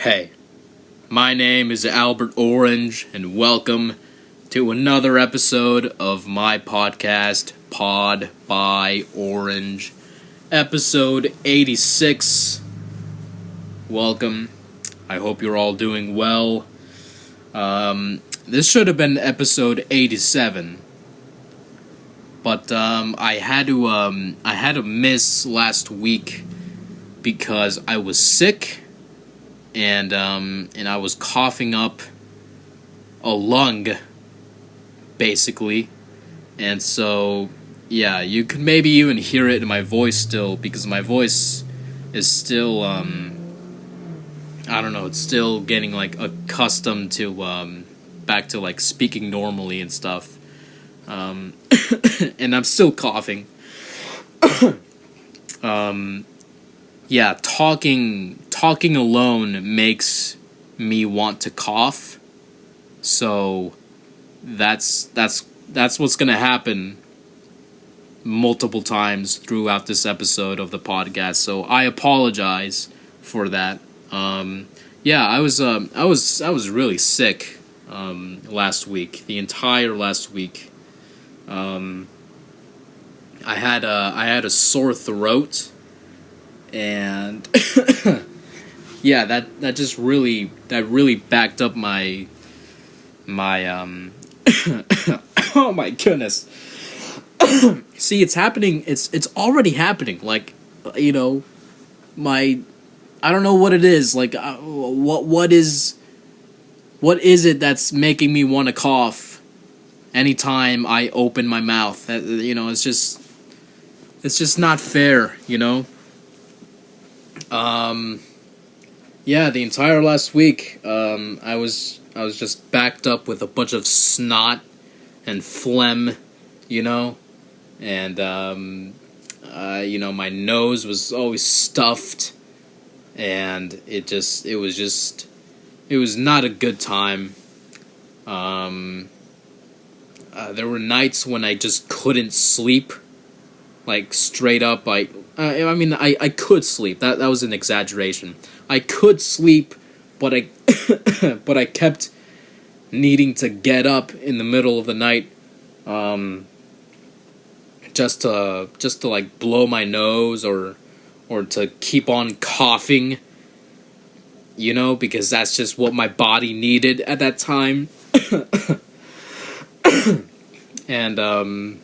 Hey, my name is Albert Orange, and welcome to another episode of my podcast, Pod by Orange, episode 86. Welcome. I hope you're all doing well. This should have been episode 87, but I had to miss last week because I was sick. And I was coughing up a lung, basically. And so, yeah, you could maybe even hear it in my voice still, because my voice is still, I don't know, it's still getting, accustomed to, back to, speaking normally and stuff. And I'm still coughing. Yeah, talking alone makes me want to cough. So that's what's gonna happen multiple times throughout this episode of the podcast. So I apologize for that. Yeah, I was really sick last week. The entire last week. I had a sore throat. And yeah, that really backed up my oh my goodness. See, it's happening. It's already happening. I don't know what it is. What is it that's making me want to cough anytime I open my mouth? It's just not fair. Yeah, the entire last week, I was just backed up with a bunch of snot and phlegm, and, my nose was always stuffed, and it was not a good time. There were nights when I just couldn't sleep, straight up. I could sleep. That was an exaggeration. I could sleep, but I but I kept needing to get up in the middle of the night, just to blow my nose or to keep on coughing, because that's just what my body needed at that time. And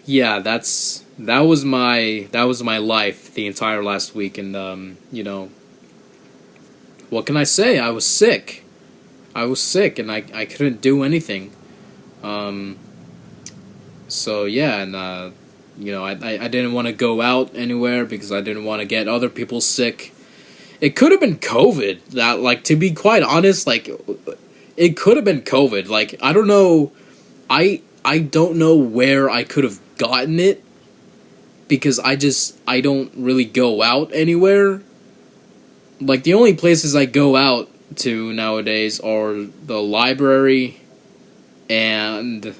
yeah, that was my life the entire last week, and what can I say? I was sick, and I couldn't do anything. So yeah, and I didn't want to go out anywhere because I didn't want to get other people sick. It could have been COVID. That, to be quite honest, it could have been COVID. I don't know. I don't know where I could have gotten it, because I don't really go out anywhere. The only places I go out to nowadays are the library and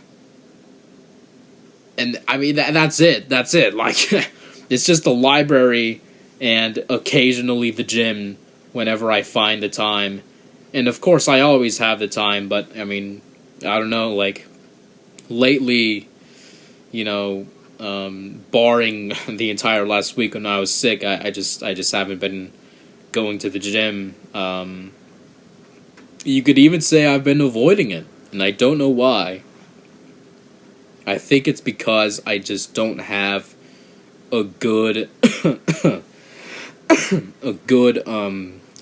I mean that's it. It's just the library and occasionally the gym whenever I find the time. And of course I always have the time, but I mean, I don't know, lately, barring the entire last week when I was sick, I just haven't been going to the gym. You could even say I've been avoiding it, and I don't know why. I think it's because I just don't have a good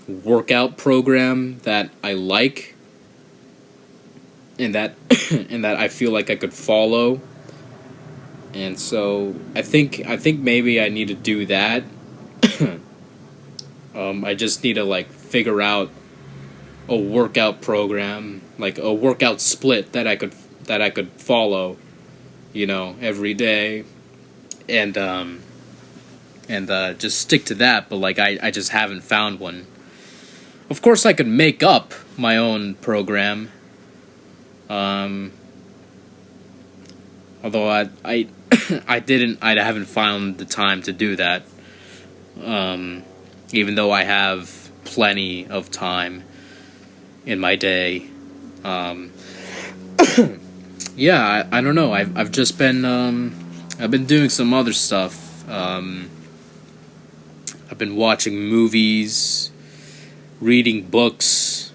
workout program that I like, and that I feel like I could follow. And so I think maybe I need to do that. I just need to figure out a workout program, a workout split that I could follow, every day, and just stick to that. But I just haven't found one. Of course, I could make up my own program. Although I haven't found the time to do that. Even though I have plenty of time in my day. Yeah, I don't know. I've just been I've been doing some other stuff. I've been watching movies, reading books,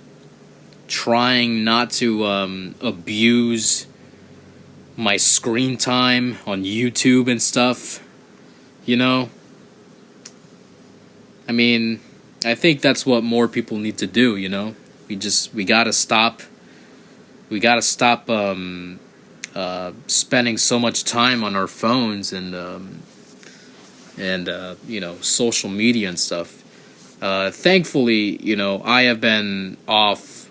trying not to abuse my screen time on YouTube and stuff. You know? I mean, I think that's what more people need to do, you know? We gotta stop spending so much time on our phones and social media and stuff. Thankfully, I've been off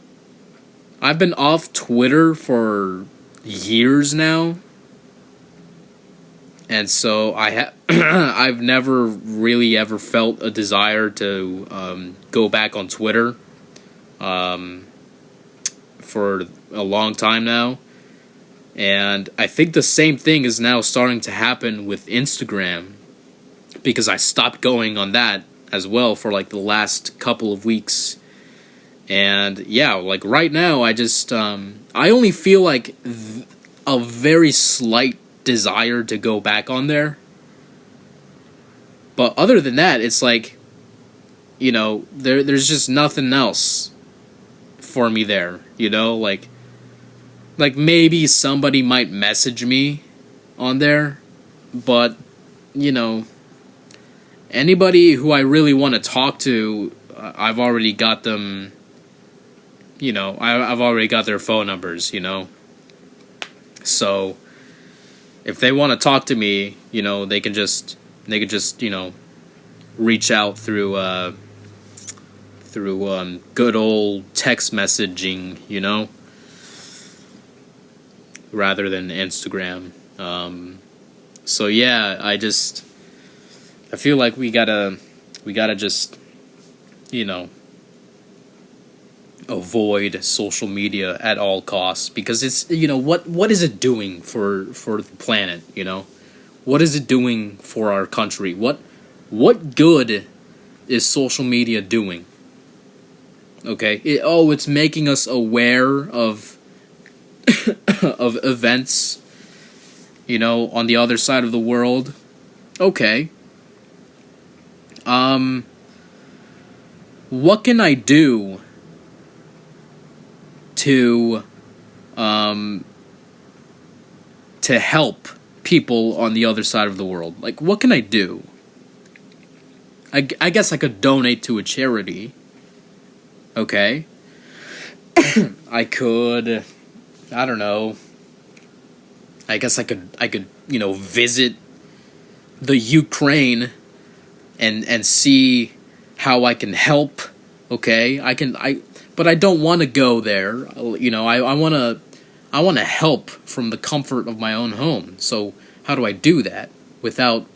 Twitter for years now. And so I've never really ever felt a desire to go back on Twitter for a long time now. And I think the same thing is now starting to happen with Instagram, because I stopped going on that as well for like the last couple of weeks. And yeah, like right now I just I only feel like a very slight desire to go back on there. But other than that, it's like, there's just nothing else for me there, like maybe somebody might message me on there, but anybody who I really want to talk to, I've already got them, I've already got their phone numbers, so if they want to talk to me, they could just reach out through good old text messaging, rather than Instagram. So yeah, I feel like we gotta just avoid social media at all costs, because it's what is it doing for the planet? What is it doing for our country? What good is social media doing? Okay, it's making us aware of of events on the other side of the world. Okay, what can I do to help people on the other side of the world? Like, what can I do? I guess I could donate to a charity. Okay. I could, I don't know. I guess I could visit the Ukraine and see how I can help. Okay? But I don't want to go there. I want to help from the comfort of my own home. So how do I do that without,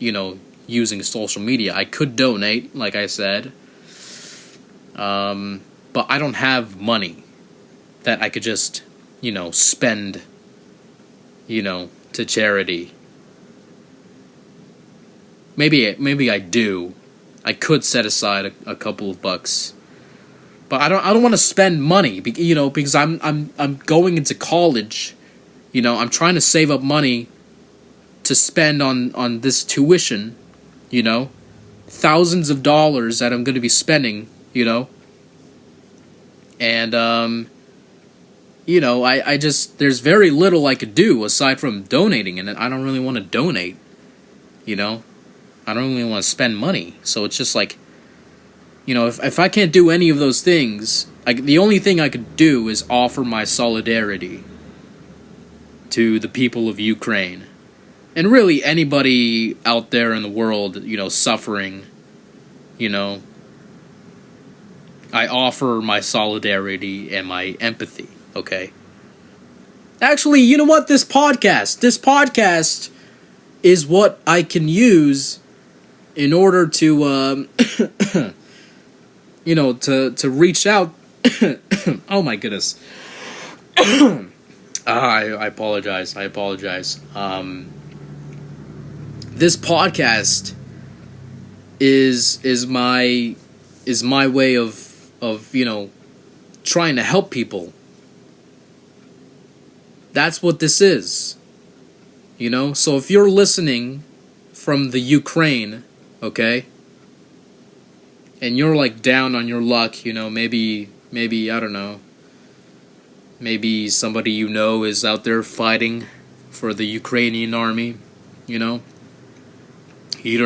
using social media? I could donate, like I said. But I don't have money that I could just, spend, to charity. Maybe I do. I could set aside a couple of bucks. But I don't want to spend money, because I'm going into college. I'm trying to save up money to spend on this tuition, thousands of dollars that I'm going to be spending, and I just, there's very little I could do aside from donating, and I don't really want to donate, I don't really want to spend money. So it's just like, if I can't do any of those things, the only thing I could do is offer my solidarity to the people of Ukraine. And really anybody out there in the world, suffering, I offer my solidarity and my empathy, okay? Actually, you know what? This podcast is what I can use in order to, to reach out. Oh my goodness. I apologize. This podcast is my way of trying to help people. That's what this is. So if you're listening from the Ukraine, okay, and you're like down on your luck, maybe I don't know, maybe somebody is out there fighting for the Ukrainian army, you don't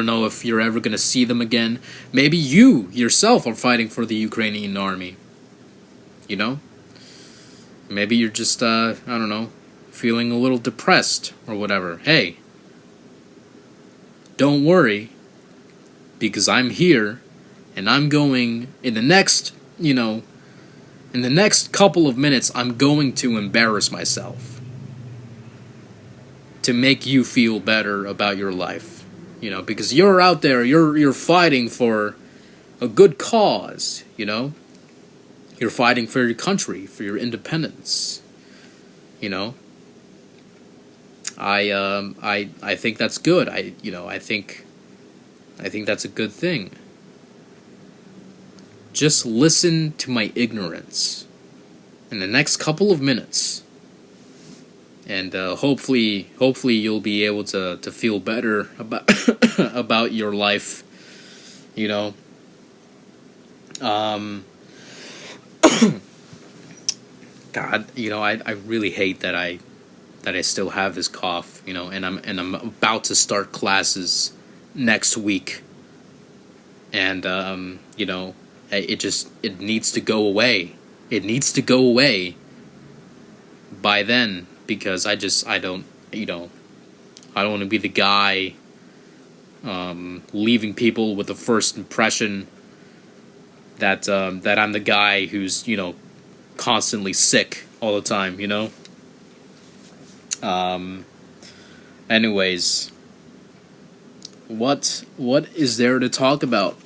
know if you're ever going to see them again. Maybe you yourself are fighting for the Ukrainian army, maybe you're just I don't know, feeling a little depressed or whatever. Hey, don't worry, because I'm here, and I'm going, in the next couple of minutes, I'm going to embarrass myself to make you feel better about your life, because you're out there, you're fighting for a good cause, you're fighting for your country, for your independence, I think that's good. I think that's a good thing. Just listen to my ignorance in the next couple of minutes, and hopefully you'll be able to feel better about about your life. God, I really hate that I still have this cough, and I'm about to start classes next week, and it needs to go away. It needs to go away by then, because I don't want to be the guy leaving people with the first impression that I'm the guy who's constantly sick all the time, Anyways, what is there to talk about?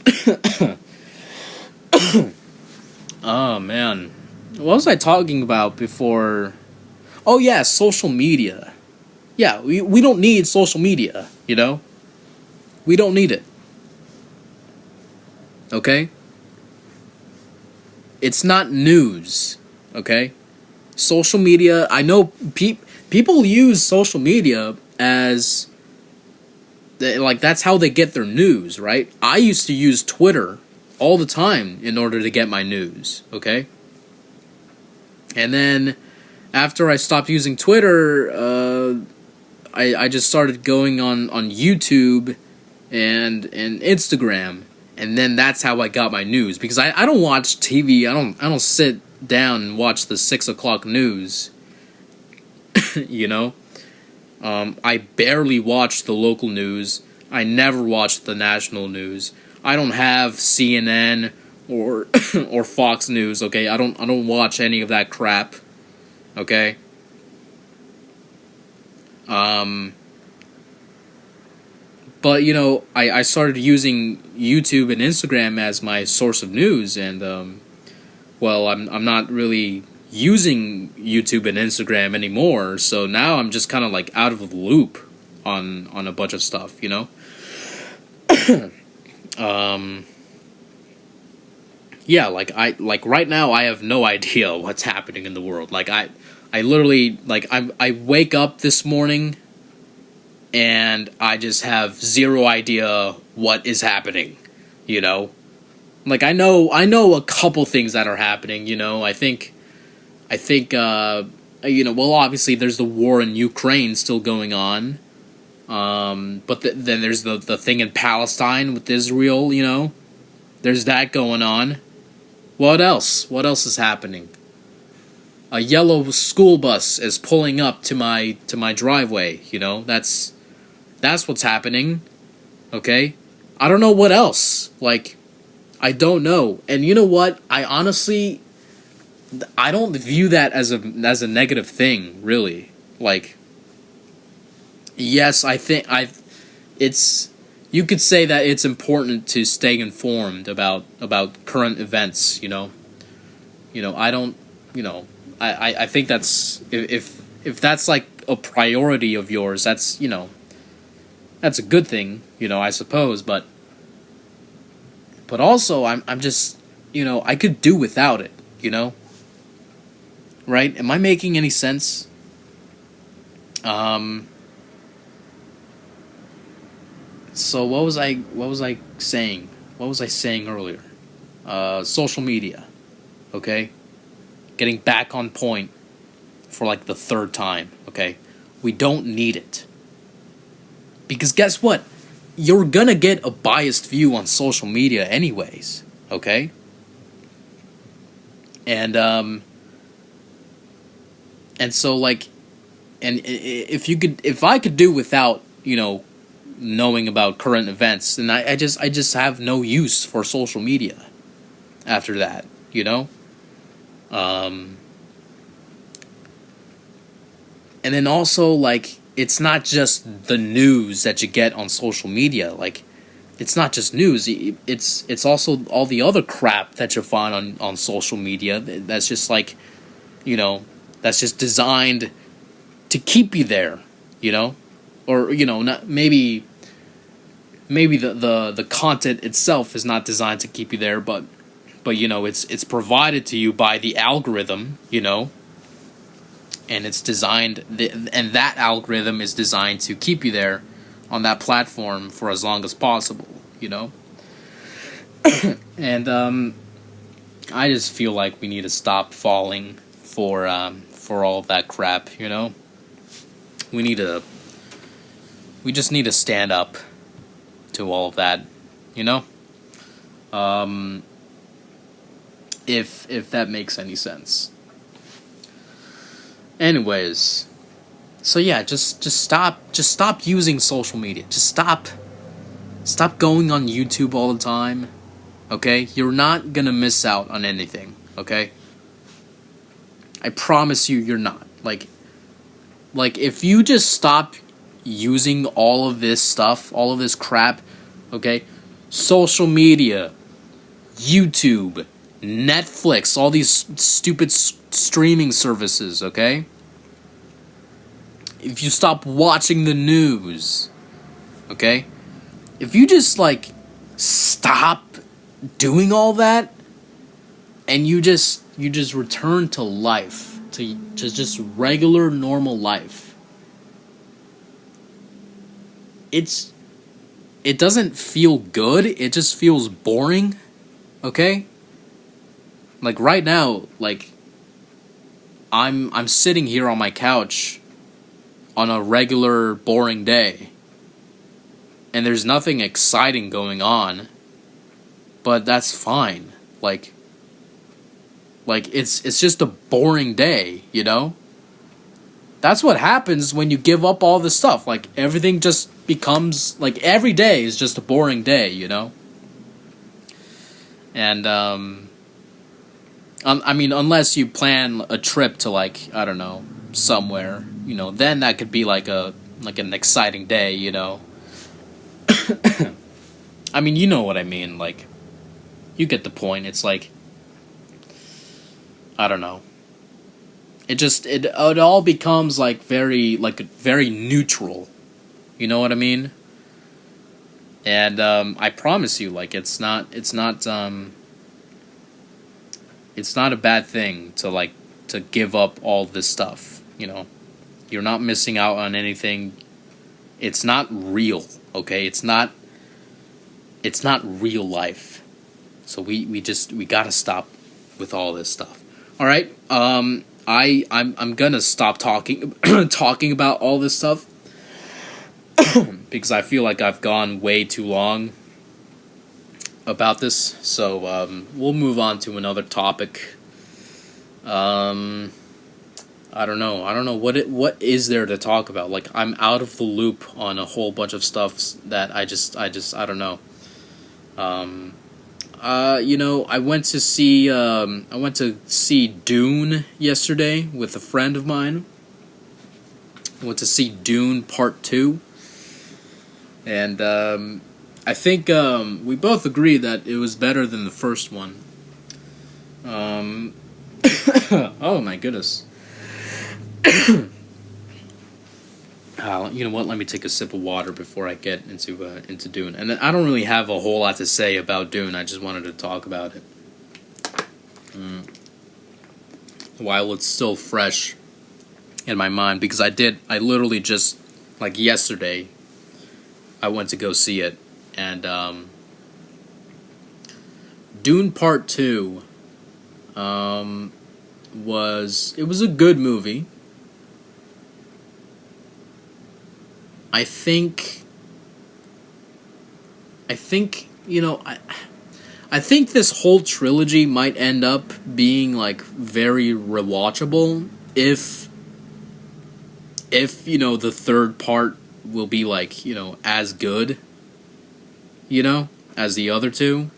Oh man, what was I talking about before? Oh yeah, social media. Yeah, we don't need social media, we don't need it. Okay? It's not news, okay? Social media, I know people use social media as, that's how they get their news, right? I used to use Twitter all the time in order to get my news, okay? And then after I stopped using Twitter, I just started going on YouTube and Instagram, and then that's how I got my news, because I don't watch TV. I don't sit down and watch the 6 o'clock news. I barely watch the local news. I never watch the national news. I don't have CNN or or Fox News, okay? I don't watch any of that crap. Okay? But I started using YouTube and Instagram as my source of news, and I'm not really using YouTube and Instagram anymore, so now I'm just kind of like out of the loop on a bunch of stuff, Yeah, like right now I have no idea what's happening in the world. I literally, I wake up this morning and I just have zero idea what is happening, I know a couple things that are happening, I think well, obviously there's the war in Ukraine still going on, but then there's the thing in Palestine with Israel, there's that going on. What else is happening? A yellow school bus is pulling up to my driveway, that's what's happening, okay? I don't know what else, I don't know, and you know what, I honestly, I don't view that as a negative thing, really. Yes, I think you could say that it's important to stay informed about current events, I don't, I think that's, if that's like a priority of yours, that's, that's a good thing, I suppose, but also I'm just I could do without it, Right? Am I making any sense? So what was I saying? What was I saying earlier? Social media. Okay? Getting back on point for like the third time, okay? We don't need it. Because guess what? You're gonna get a biased view on social media anyways, okay? And so like, and if I could do without, knowing about current events, then I just have no use for social media after that, and then also, like, it's not just the news that you get on social media. Like, it's not just news. It's also all the other crap that you find on social media. That's just like, that's just designed to keep you there, or not maybe the content itself is not designed to keep you there, but it's provided to you by the algorithm, and it's designed, and that algorithm is designed to keep you there on that platform for as long as possible, and I just feel like we need to stop falling for all of that crap, we just need to stand up to all of that, if that makes any sense. Anyways, so yeah, just stop using social media. Just stop going on YouTube all the time. Okay? You're not gonna miss out on anything, okay? I promise you're not. Like if you just stop using all of this stuff, all of this crap, okay? Social media, YouTube, Netflix, all these stupid streaming services, okay? If you stop watching the news, okay? If you just, like, stop doing all that, and you just return to life, to just regular, normal life, it doesn't feel good, it just feels boring, okay? Like, right now, like, I'm sitting here on my couch on a regular, boring day, and there's nothing exciting going on, but that's fine. Like it's just a boring day, That's what happens when you give up all this stuff. Like, everything just becomes, like, every day is just a boring day, And, I mean, unless you plan a trip to, like, I don't know, somewhere, then that could be like an exciting day, I mean, you know what I mean, like, you get the point. It's like, I don't know. It all becomes very neutral. You know what I mean? And I promise you, like, it's not a bad thing to give up all this stuff, You're not missing out on anything. It's not real, okay? It's not real life. So we gotta stop with all this stuff. All right? I'm gonna stop talking about all this stuff because I feel like I've gone way too long about this. So we'll move on to another topic. I don't know what is there to talk about. Like, I'm out of the loop on a whole bunch of stuff that I don't know. I went to see Dune yesterday with a friend of mine. I went to see Dune Part 2. And I think we both agree that it was better than the first one. Oh my goodness. You know what? Let me take a sip of water before I get into Dune. And I don't really have a whole lot to say about Dune. I just wanted to talk about it. while it's still fresh in my mind, because I literally just, like yesterday, I went to go see it, and Dune Part 2 was a good movie. I think I think this whole trilogy might end up being like very rewatchable if the third part will be like, as good, as the other two.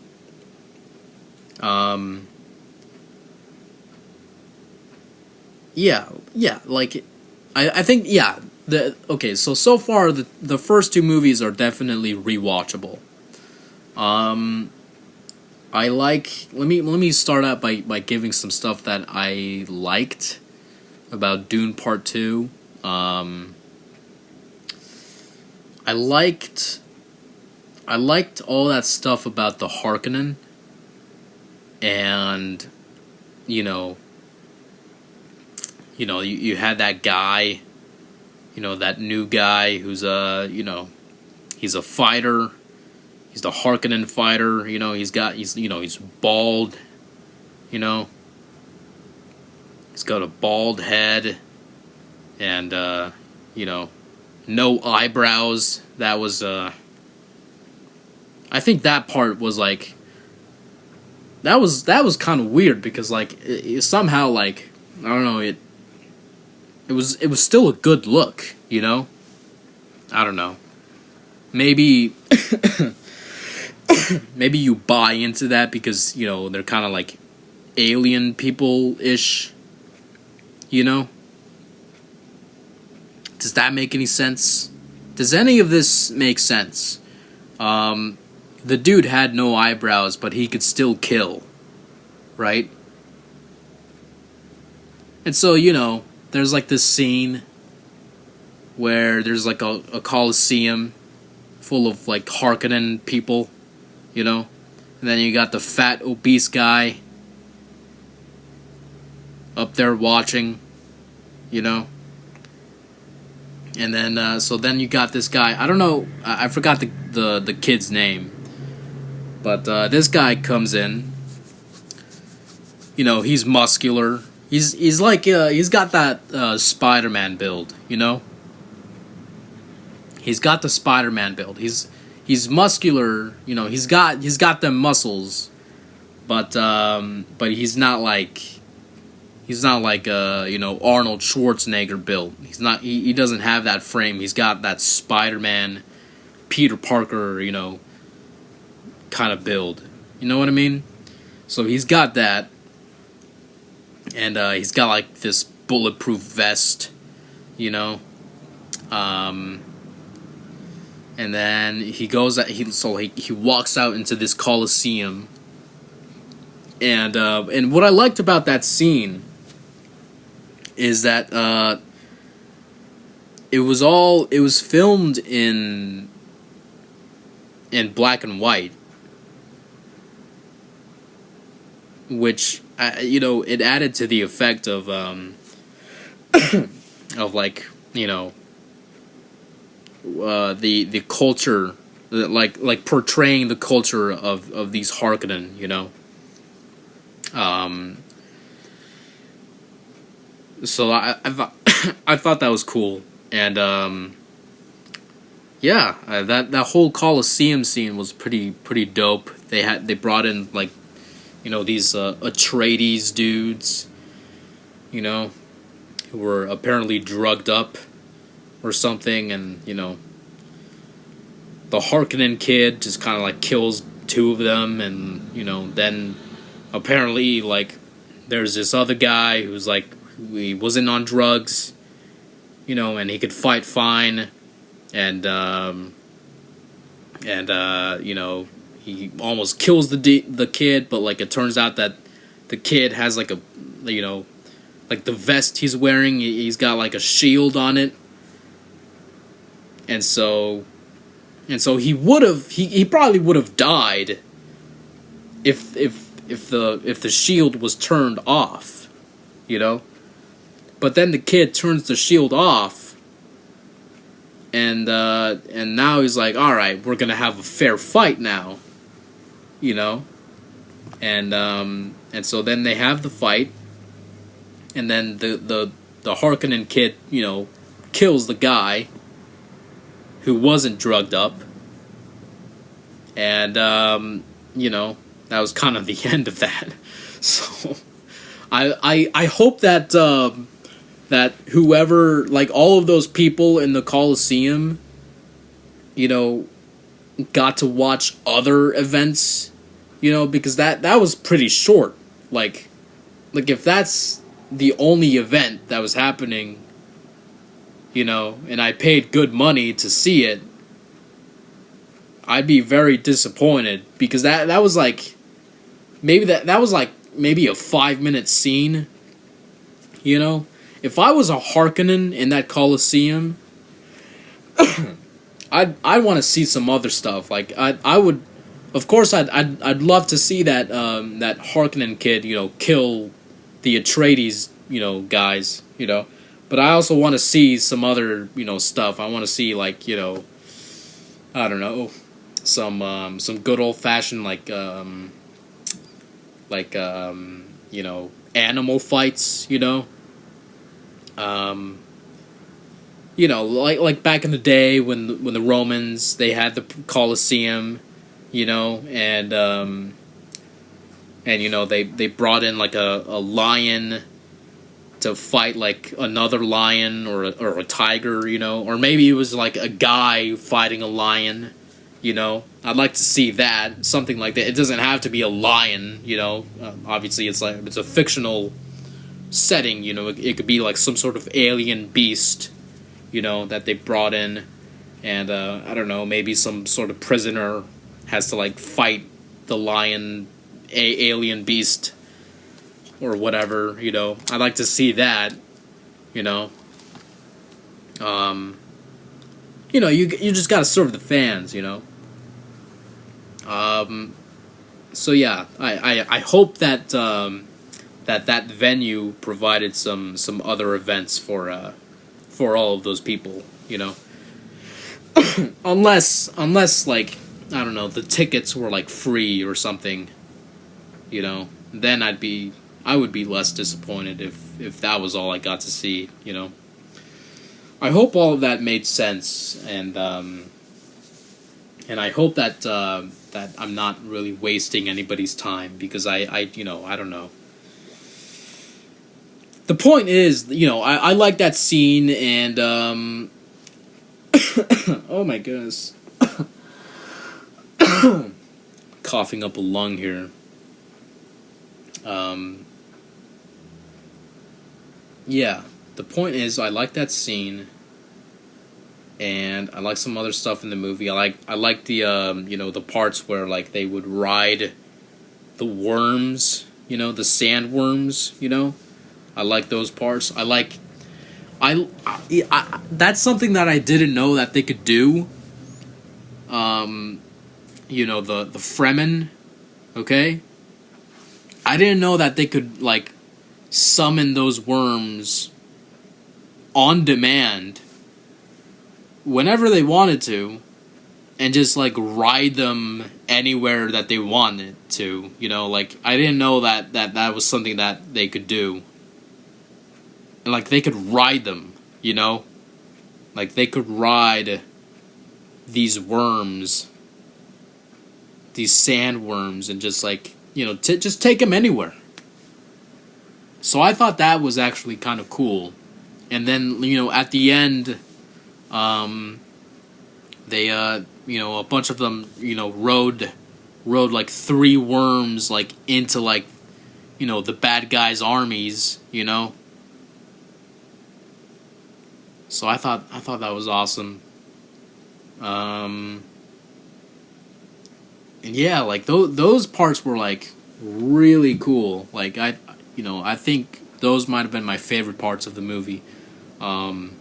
Yeah, like I think so far the first two movies are definitely rewatchable. I like let me start out by giving some stuff that I liked about Dune Part 2. I liked all that stuff about the Harkonnen, and you had that guy, that new guy who's he's a fighter. He's the Harkonnen fighter. He's bald. He's got a bald head, and no eyebrows. That was I think that part was like that was kind of weird, because like it somehow, like, I don't know, it was still a good look, I don't know. Maybe maybe you buy into that because, they're kind of like alien people-ish, Does that make any sense? Does any of this make sense? The dude had no eyebrows, but he could still kill, right? And so, there's like this scene where there's like a coliseum full of like Harkonnen people, and then you got the fat obese guy up there watching, and then so then you got this guy. I don't know, I forgot the kid's name, but this guy comes in. He's muscular. He's like he's got that Spider-Man build, He's got the Spider-Man build. He's muscular, He's got them muscles, but he's not like Arnold Schwarzenegger build. He's not. He doesn't have that frame. He's got that Spider-Man, Peter Parker, kind of build. You know what I mean? So he's got that. And he's got like this bulletproof vest, and then he goes. He walks out into this coliseum, and what I liked about that scene is that it was filmed in black and white, which it added to the effect of of like the culture, like portraying the culture of these Harkonnen, so I I thought that was cool, and that whole Coliseum scene was pretty dope. They brought in like these Atreides dudes, who were apparently drugged up or something, and the Harkonnen kid just kind of like kills two of them, and then apparently like there's this other guy who's like, he wasn't on drugs, and he could fight fine, and he almost kills the kid, but like it turns out that the kid has like a like the vest he's wearing, he's got like a shield on it, and so he probably would have died if the shield was turned off, you know. But then the kid turns the shield off, and now he's like, all right, we're gonna have a fair fight now, you know. And so then they have the fight, and then the Harkonnen kid, you know, kills the guy who wasn't drugged up, and you know, that was kind of the end of that. So I hope that that whoever, like, all of those people in the Colosseum, you know, got to watch other events, you know, because that was pretty short. Like if that's the only event that was happening, you know, and I paid good money to see it, I'd be very disappointed, because that was like maybe that was like maybe a 5-minute scene, you know. If I was a Harkonnen in that Colosseum, I'd want to see some other stuff. Like I would, of course, I'd love to see that that Harkonnen kid, you know, kill the Atreides, you know, guys, you know. But I also want to see some other, you know, stuff. I want to see, like, you know, I don't know, some good old fashioned like you know, animal fights, you know. You know, like back in the day when the Romans, they had the Colosseum, you know, and you know, they brought in like a lion to fight like another lion or a tiger, you know, or maybe it was like a guy fighting a lion, you know. I'd like to see that, something like that. It doesn't have to be a lion, you know. Obviously, it's a fictional setting, you know. It could be like some sort of alien beast, you know, that they brought in, and I don't know, maybe some sort of prisoner has to like fight the lion, alien beast, or whatever, you know. I'd like to see that, you know. You know, you just gotta serve the fans, you know. So yeah, I hope that that venue provided some other events for all of those people, you know. unless like, I don't know, the tickets were like free or something, you know. Then I would be less disappointed if that was all I got to see, you know. I hope all of that made sense, and I hope that that I'm not really wasting anybody's time, because I you know, I don't know. The point is, you know, I like that scene, and oh my goodness. Coughing up a lung here. Yeah, the point is, I like that scene, and I like some other stuff in the movie. I like the you know, the parts where like they would ride the worms, you know, the sandworms, you know. I like those parts. I that's something that I didn't know that they could do. You know, the Fremen, okay? I didn't know that they could like summon those worms on demand whenever they wanted to, and just like ride them anywhere that they wanted to, you know. Like, I didn't know that was something that they could do. And like, they could ride them, you know. Like, they could ride these worms, these sandworms, and just like, you know, just take them anywhere. So I thought that was actually kind of cool. And then, you know, at the end, they you know, a bunch of them, you know, rode like 3 worms like into like, you know, the bad guys' armies, you know. So I thought that was awesome. And yeah, like those parts were like really cool. Like, you know, I think those might have been my favorite parts of the movie. And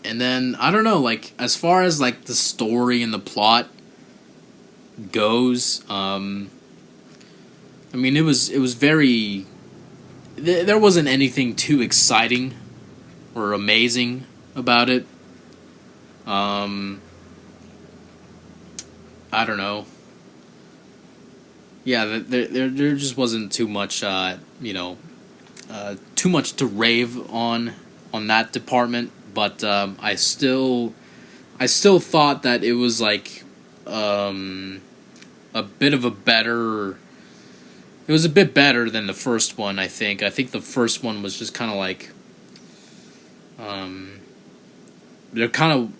then, I don't know, like, as far as like the story and the plot goes, I mean, it was very. There wasn't anything too exciting or amazing about it. Um, I don't know. Yeah, there just wasn't too much, too much to rave on that department. But I still thought that it was like a bit of a better. It was a bit better than the first one. I think the first one was just kind of like, they're kind of.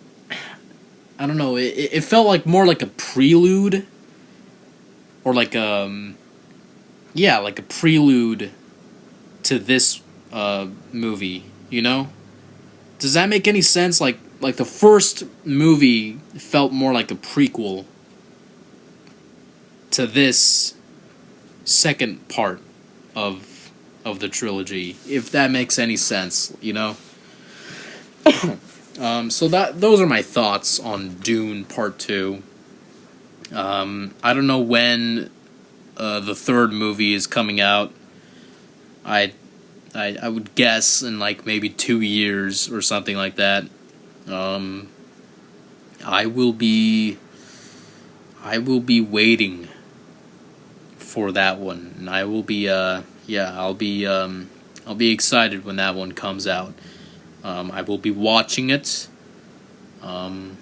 I don't know. It felt like more like a prelude, or like like a prelude to this movie. You know, does that make any sense? Like the first movie felt more like a prequel to this second part of the trilogy, if that makes any sense, you know. So those are my thoughts on Dune Part 2. I don't know when the third movie is coming out. I would guess in like maybe 2 years or something like that. I will be waiting for that one, and I will be I'll be excited when that one comes out. I will be watching it, and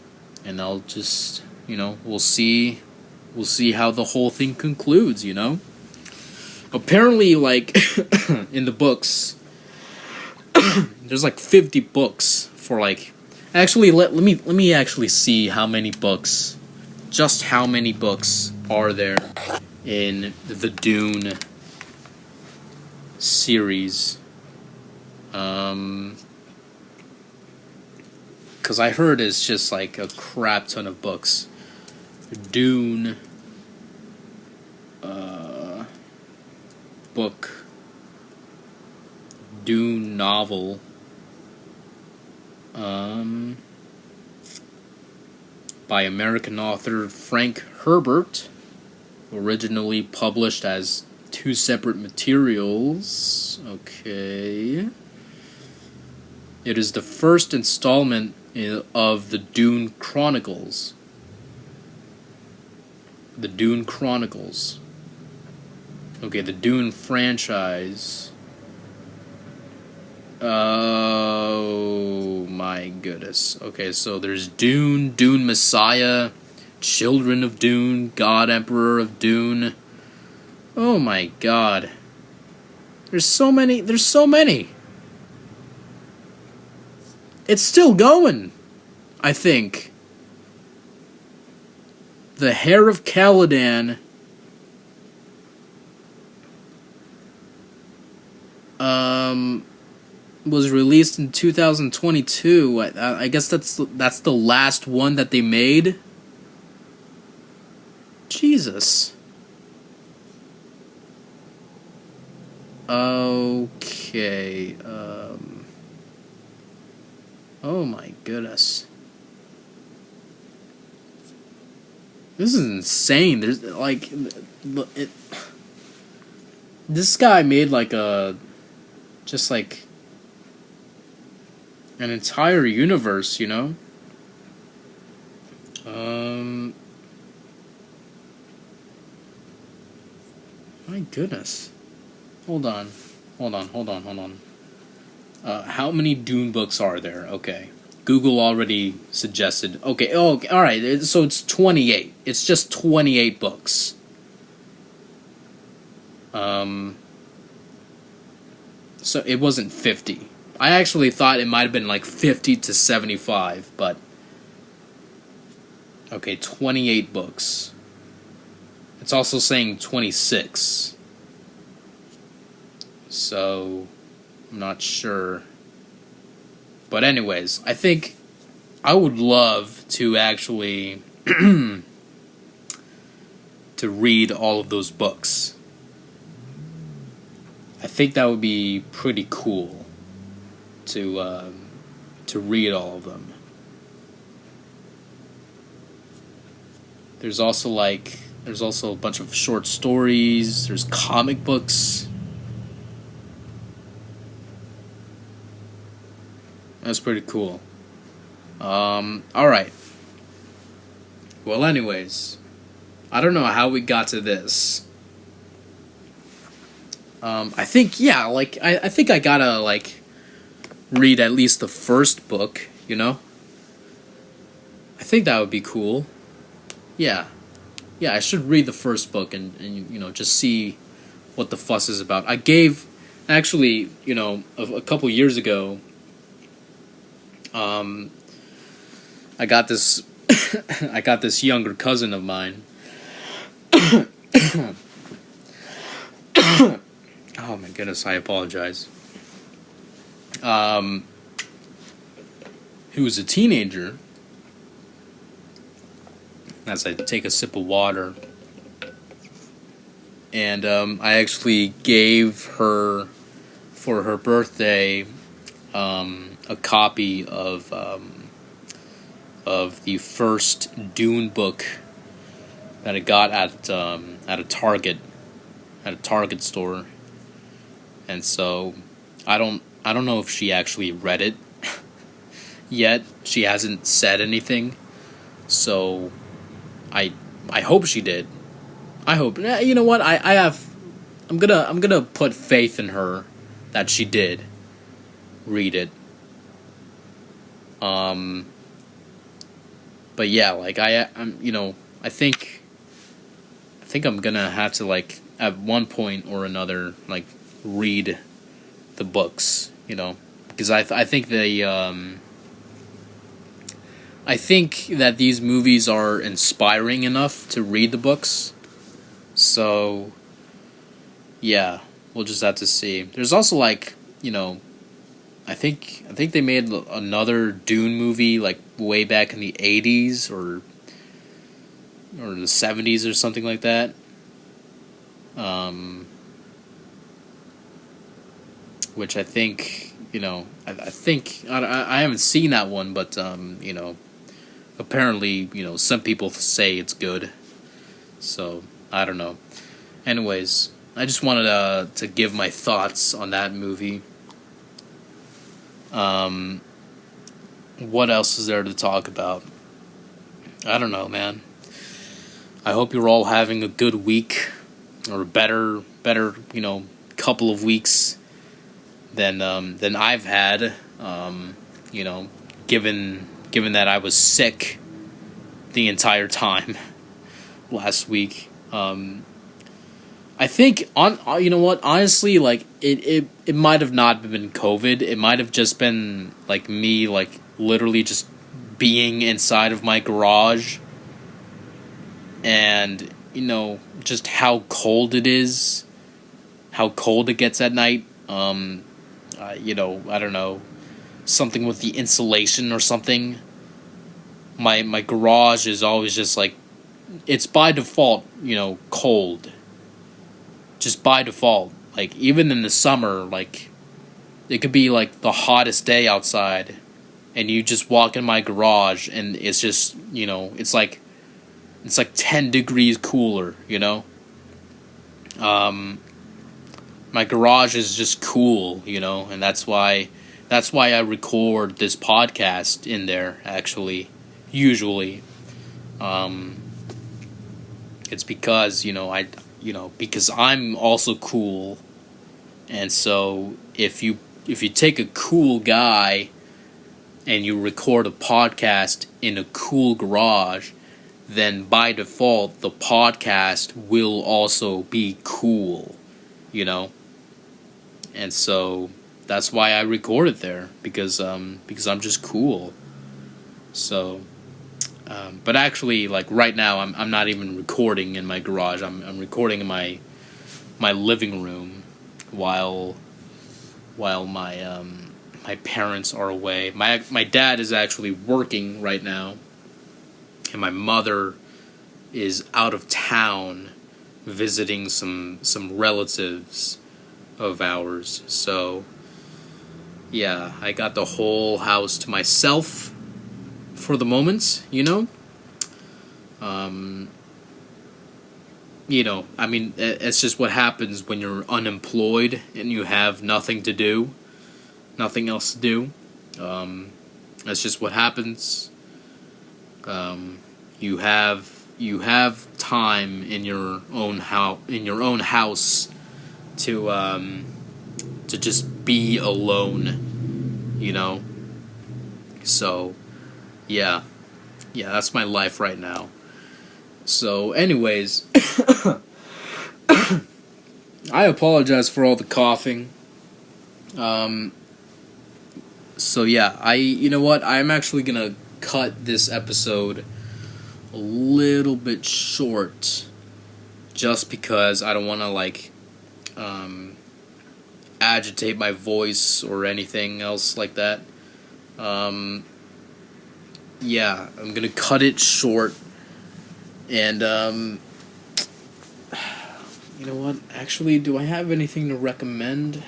I'll just, we'll see how the whole thing concludes. Apparently, like in the books, there's like 50 books for like. Actually, let me actually see how many books. Just how many books are there in the Dune series? Because I heard it's just like a crap ton of books. Dune book. Dune novel. By American author Frank Herbert, originally published as 2 separate materials. Okay. It is the first installment of the Dune Chronicles. The Dune Chronicles. Okay, the Dune franchise. Oh my goodness. Okay, so there's Dune, Dune Messiah, Children of Dune, God Emperor of Dune. Oh my god. There's so many. It's still going, I think. The Hair of Caladan. Was released in 2022. I guess that's the last one that they made. Jesus. Okay. Oh my goodness. This is insane. There's like, this guy made like just like an entire universe, My goodness. Hold on. How many Dune books are there? Okay. Google already suggested. Okay, alright, so it's 28. It's just 28 books. So it wasn't 50. I actually thought it might have been like 50 to 75, but... Okay, 28 books. It's also saying 26. So, I'm not sure. But anyways, I think I would love to actually to read all of those books. I think that would be pretty cool to read all of them. There's also like There's also a bunch of short stories. There's comic books. That's pretty cool. Alright. Well, anyways, I don't know how we got to this. I think, yeah, like, I think I gotta, like, read at least the first book, you know? I think that would be cool. Yeah. Yeah, I should read the first book and you know, just see what the fuss is about. I gave, actually, you know, a couple years ago, I got this, I got this younger cousin of mine. Oh my goodness, I apologize. Who was a teenager. As I take a sip of water, and I actually gave her, for her birthday, a copy of the first Dune book that I got at a Target store, and so I don't know if she actually read it yet. She hasn't said anything, so I hope she did. I hope. You know what? I'm gonna put faith in her that she did read it. But yeah, like I'm, you know, I think I'm gonna have to, like, at one point or another, like, read the books, you know, because I think I think that these movies are inspiring enough to read the books. So, yeah, we'll just have to see. There's also, like, you know, I think they made another Dune movie, like, way back in the 80s or the 70s or something like that. Which I think, you know, I think I haven't seen that one, but you know, apparently, you know, some people say it's good, so I don't know. Anyways, I just wanted to give my thoughts on that movie. What else is there to talk about? I don't know, man. I hope you're all having a good week, or better, you know, couple of weeks than I've had. You know, given that I was sick the entire time last week. I think you know what, honestly, like it might have not been COVID. It might have just been like me, like, literally just being inside of my garage, and, you know, just how cold it is, how cold it gets at night. You know, I don't know, something with the insulation or something. My garage is always just, like, it's by default, you know, cold. Just by default. Like, even in the summer, like, it could be, like, the hottest day outside, and you just walk in my garage, and it's just, you know, it's like 10 degrees cooler, you know? My garage is just cool, you know, and that's why I record this podcast in there, actually, usually. It's because, you know, because I'm also cool, and so if you take a cool guy and you record a podcast in a cool garage, then by default the podcast will also be cool, you know? And so that's why I record it there, because I'm just cool. So but actually, like, right now I'm not even recording in my garage. I'm recording in my living room while my my parents are away. My dad is actually working right now, and my mother is out of town visiting some relatives of ours. So yeah, I got the whole house to myself for the moment, you know. I mean, it's just what happens when you're unemployed and you have nothing to do, nothing else to do. That's just what happens. You have time in your own house to just be alone. So yeah, that's my life right now. So, anyways, I apologize for all the coughing. So yeah, you know what? I'm actually gonna cut this episode a little bit short, just because I don't want to agitate my voice or anything else like that. Yeah, I'm gonna cut it short, and you know what? Actually, do I have anything to recommend?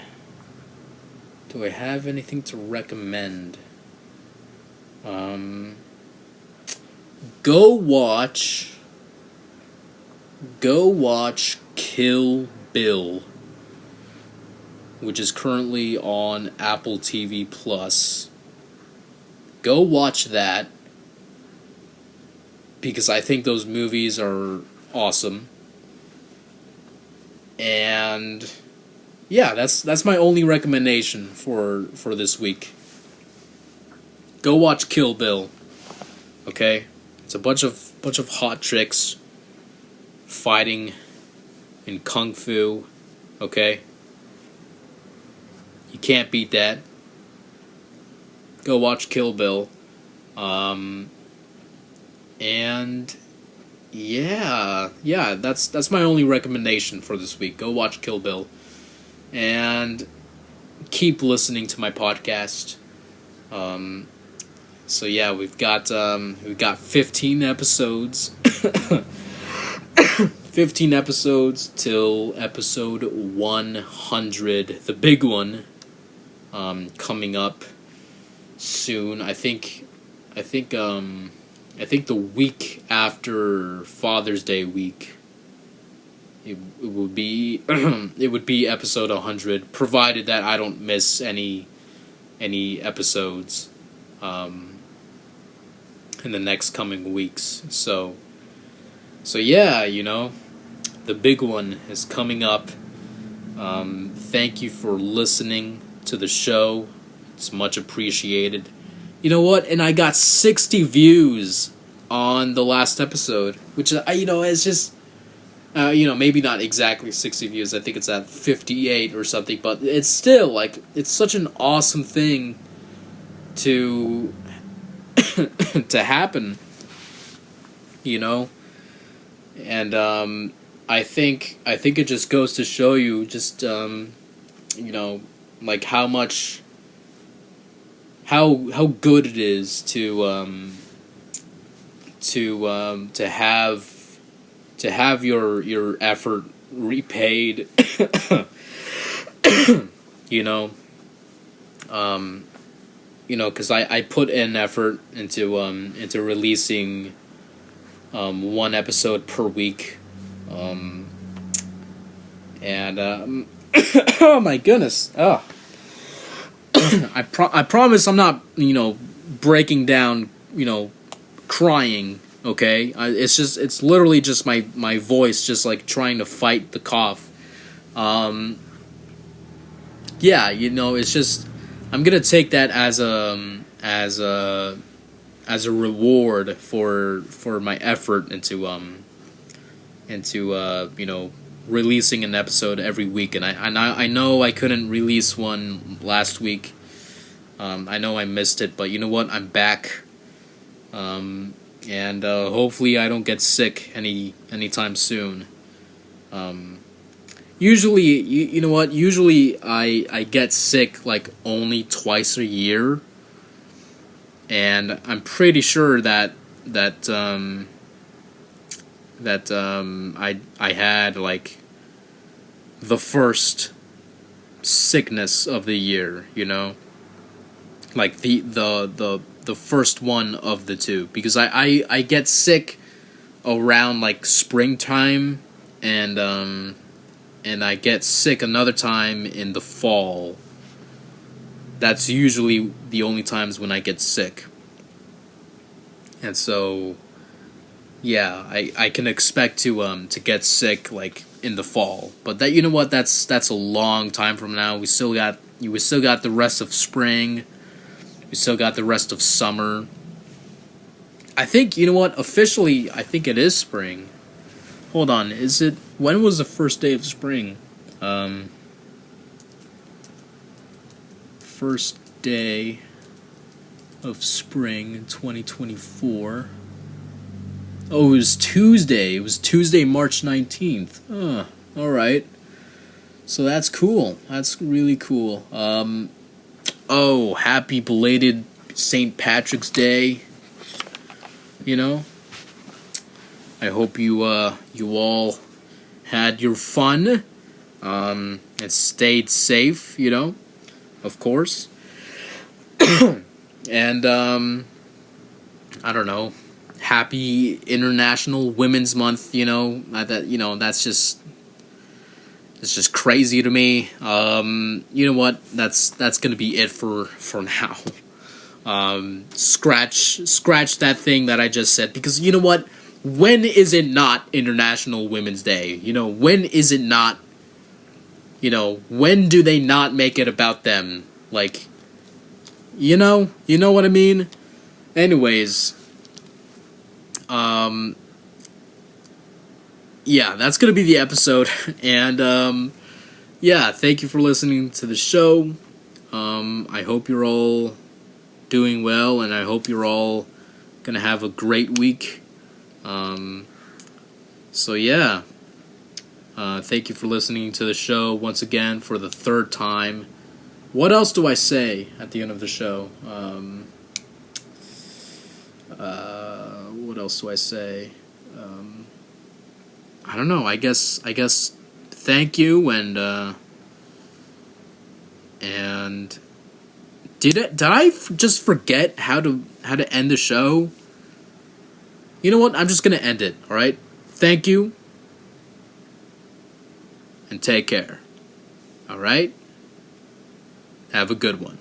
Go watch Kill Bill, which is currently on Apple TV Plus. Go watch that, because I think those movies are awesome. And yeah, that's my only recommendation for this week. Go watch Kill Bill. Okay? It's a bunch of hot chicks fighting in kung fu. Okay? You can't beat that. Go watch Kill Bill. And yeah, that's my only recommendation for this week. Go watch Kill Bill, and keep listening to my podcast. So yeah, we've got 15 episodes, 15 episodes till episode 100, the big one, coming up soon. I think the week after Father's Day week, it would be it would be episode 100, provided that I don't miss any episodes in the next coming weeks. So yeah, the big one is coming up. Thank you for listening to the show. It's much appreciated. You know what? And I got 60 views on the last episode, which is just, maybe not exactly 60 views. I think it's at 58 or something, but it's still, it's such an awesome thing to to happen, and I think it just goes to show you just how good it is to have your effort repaid. Because I put in effort into releasing one episode per week, and oh my goodness, I promise I'm not breaking down, crying. Okay, it's literally just my voice just trying to fight the cough. Yeah, it's just, I'm gonna take that as a reward for my effort into releasing an episode every week. And I know I couldn't release one last week. I know I missed it, but you know what? I'm back. And hopefully I don't get sick anytime soon. Usually, you know what? Usually I get sick only twice a year, and I'm pretty sure that I had the first sickness of the year, the first one of the two, because I get sick around springtime and I get sick another time in the fall. That's usually the only times when I get sick. And so, yeah, I can expect to get sick like in the fall. But that, you know what, that's a long time from now. We still got the rest of spring. We still got the rest of summer. I think, you know what, officially I think it is spring. Hold on, when was the first day of spring? First day of spring in 2024. Oh, it was Tuesday. It was Tuesday, March 19th. Alright. So that's cool. That's really cool. Oh, happy belated St. Patrick's Day. You know? I hope you all had your fun. And stayed safe, you know? Of course. And, I don't know. Happy International Women's Month, you know? That's just... It's just crazy to me. You know what? That's gonna be it for now. Scratch that thing that I just said, because you know what? When is it not International Women's Day? You know, when is it not? You know, when do they not make it about them? Like, you know what I mean? Anyways, yeah, that's gonna be the episode, and yeah, thank you for listening to the show. I hope you're all doing well, and I hope you're all gonna have a great week. So yeah, thank you for listening to the show once again for the third time. What else do I say at the end of the show? What else do I say? I don't know. I guess thank you, and did I just forget how to end the show? You know what? I'm just gonna end it. All right. Thank you, and take care. All right. Have a good one.